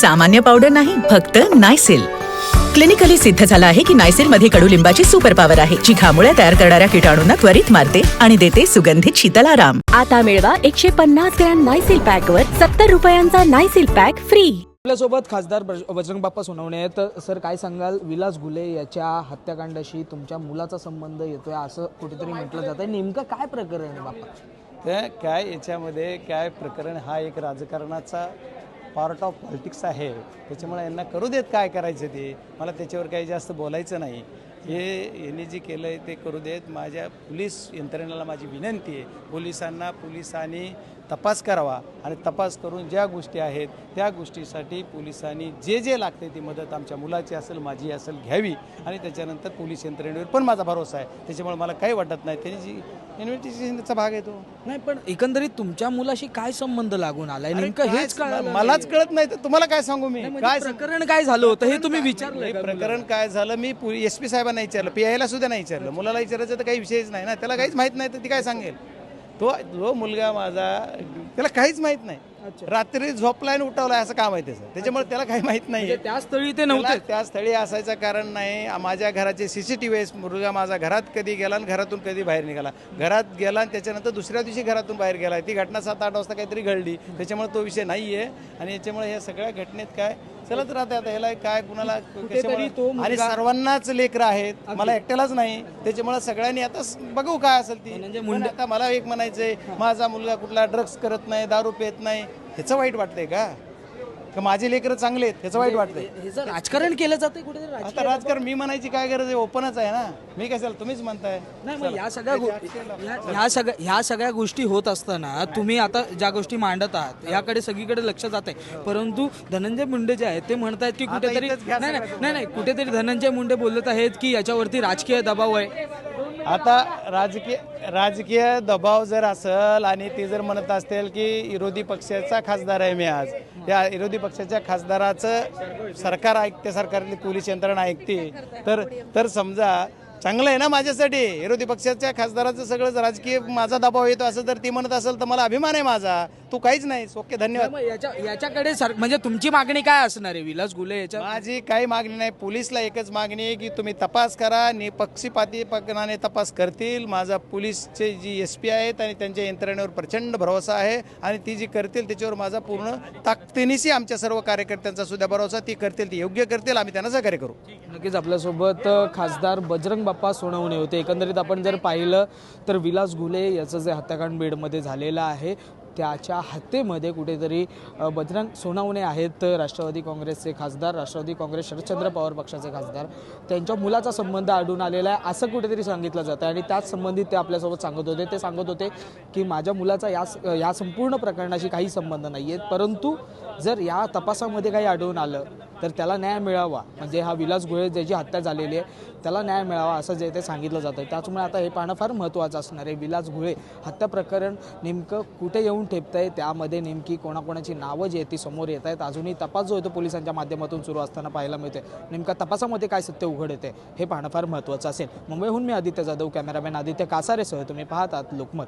सामान्य पावडर नाही, फक्त नायसिल. क्लिनिकली सिद्ध झाला आहे की नायसिल मध्ये कडुलिंबाची सुपर पॉवर आहे, जी घामुळ्या तयार करणाऱ्या किटाणूंना त्वरित मारते आणि देते सुगंधित शीतल आराम. आता मिळवा 150 ग्रॅम नायसिल पॅक वर 70 रुपयांचा नायसिल पॅक फ्री. आपल्यासोबत खासदार बजरंग बाप्पा सोनवणे आहेत. सर, काय सांगाल, विलास घुले याच्या हत्याकांडाशी तुमच्या मुलाचा संबंध येतोय असं कुठेतरी म्हटलं जात आहे. नेमकं काय प्रकरण आहे बाप्पा? ते काय याच्यामध्ये काय प्रकरण, हा एक राजकारणाचा पार्ट ऑफ पॉलिटिक्स आहे. त्याच्यामुळे यांना करू देत काय करायचं ते, मला त्याच्यावर काही जास्त बोलायचं नाही. हे यांनी जे केलं आहे ते करू देत. माझ्या पोलीस यंत्रणेला माझी विनंती आहे, पोलिसांनी तपास करावा आणि तपास करून ज्या गोष्टी आहेत त्या गोष्टीसाठी पोलिसांनी जे लागते ती मदत आमच्या मुलाची असेल, माझी असेल, घ्यावी. आणि त्याच्यानंतर पोलीस यंत्रणेवर पण माझा भरोसा आहे. त्याच्यामुळे मला काही वाटत नाही, त्यांनी जी इन्व्हेस्टिगेशनचा भाग आहे तो. नाही, पण एकंदरीत तुमच्या मुलाशी काय संबंध लागून आलाय नेमकं हेच कळलं मलाच कळत नाही, तर तुम्हाला काय सांगू मी? काय प्रकरण काय झालं होतं हे तुम्ही विचारलं? हे प्रकरण काय झालं मी SP साहेबांना विचारलं, PI ला सुद्धा नाही विचारलं. मुलाला विचारायचं तर काही विषयच नाही ना, त्याला काहीच माहीत नाही तर ती काय सांगेल? जो मुलगा माझा, त्याला काहीच माहीत नाही. रात्री झोपलाय आणि उठवलाय असं काम आहे त्याचं, त्याच्यामुळे त्याला काही माहीत नाही. त्या स्थळी ते नव्हते. त्या स्थळी असायचं कारण नाही. माझ्या घराचे CCTV आहे. मुलगा माझा घरात कधी गेला आणि घरातून कधी बाहेर निघाला, घरात गेला आणि त्याच्यानंतर दुसऱ्या दिवशी घरातून बाहेर गेला. ती घटना 7-8 वाजता काहीतरी घडली, त्याच्यामुळे तो विषय नाही आहे. आणि याच्यामुळे ह्या सगळ्या घटनेत काय चलत राहते. आता ह्याला काय कुणाला आणि सर्वांनाच लेकरं आहेत, मला एकट्यालाच नाही. त्याच्यामुळे सगळ्यांनी आता बघू काय असेल ती. म्हणजे आता मला एक म्हणायचंय, माझा मुलगा कुठला ड्रग्स करत नाही, दारू पित नाही, ह्याचं वाईट वाटतंय का माझे लेकरं चांगले आहेत ह्याचं वाईट वाटतंय? राजकारण केलं जातंय कुठेतरी. आता राजकारण मी म्हणायची काय गरज आहे? ओपनच आहे ना. मी कशाला, तुम्हीच म्हणताय. नाही, मग ह्या सगळ्या गोष्टी होत असताना तुम्ही आता ज्या गोष्टी मांडत आहात याकडे सगळीकडे लक्ष जात आहे. परंतु धनंजय मुंडे जे आहेत ते म्हणतायत की कुठेतरी नाही कुठेतरी धनंजय मुंडे बोलत आहेत की याच्यावरती राजकीय दबाव आहे. आता राजकीय दबाव जर असेल आणि ते जर म्हणत असतील की विरोधी पक्षाचा खासदार आहे मी आज, त्या विरोधी पक्षाच्या खासदाराचं सरकार ऐकते, सरकारली पोलीस यंत्रणा ऐकते, तर समजा चांगलं आहे ना माझ्यासाठी. विरोधी पक्षाच्या खासदाराचं सगळं राजकीय माझा दबाव येतो असं जर ती म्हणत असेल तर मला अभिमान आहे माझा. तू काहीच नाही. ओके, धन्यवाद. याच्याकडे म्हणजे तुमची मागणी काय असणार आहे विलास घुले याच्या? माझी काही मागणी नाही. पोलीसला एकच मागणी आहे की तुम्ही तपास करा, निपक्षपातीपणाने तपास करतील. माझा पोलीसचे जी SP आहेत आणि त्यांच्या यंत्रणेवर प्रचंड भरोसा आहे आणि ती जी करतील त्याच्यावर माझा पूर्ण ताकदीनिशी आमच्या सर्व कार्यकर्त्यांचा सुद्धा भरोसा. ती करतील, ती योग्य करतील, आम्ही त्यांना सहकार्य करू. नक्कीच आपल्यासोबत खासदार बजरंग बाप्पा सोनवणे होते. एकंदरीत आपण जर पाहिलं तर विलास घुले याचं जे हत्याकांड बीडमध्ये झालेलं आहे त्याच्या हत्येमध्ये कुठेतरी बजरंग सोनवणे आहेत, राष्ट्रवादी काँग्रेसचे खासदार, राष्ट्रवादी काँग्रेस शरदचंद्र पवार पक्षाचे खासदार, त्यांच्या मुलाचा संबंध आढळून आलेला आहे असं कुठेतरी सांगितलं जातं. आणि त्याच संबंधित ते आपल्यासोबत सांगत होते. ते सांगत होते की माझ्या मुलाचा या संपूर्ण प्रकरणाशी काही संबंध नाही आहे, परंतु जर या तपासामध्ये काही आढळून आलं तर त्याला न्याय मिळावा, म्हणजे हा विलास घुले ज्याची हत्या झालेली आहे त्याला न्याय मिळावा असं जे ते सांगितलं जातं. त्याच्यामुळे आता हे पाहणं फार महत्त्वाचं असणार आहे. विलास घुले हत्या प्रकरण नेमकं कुठे येऊन ठेपत आहे, त्यामध्ये नेमकी कोणाकोणाची नावं जी आहेत ती समोर येत आहेत. अजूनही तपास जो आहे तो पोलिसांच्या माध्यमातून सुरू असताना पाहायला मिळते. नेमका तपासामध्ये काय सत्य उघड येते हे पाहणं फार महत्त्वाचं असेल. मुंबईहून मी आदित्य जाधव, कॅमेरामॅन आदित्य कासारेसह तुम्ही पाहतात लोकमत.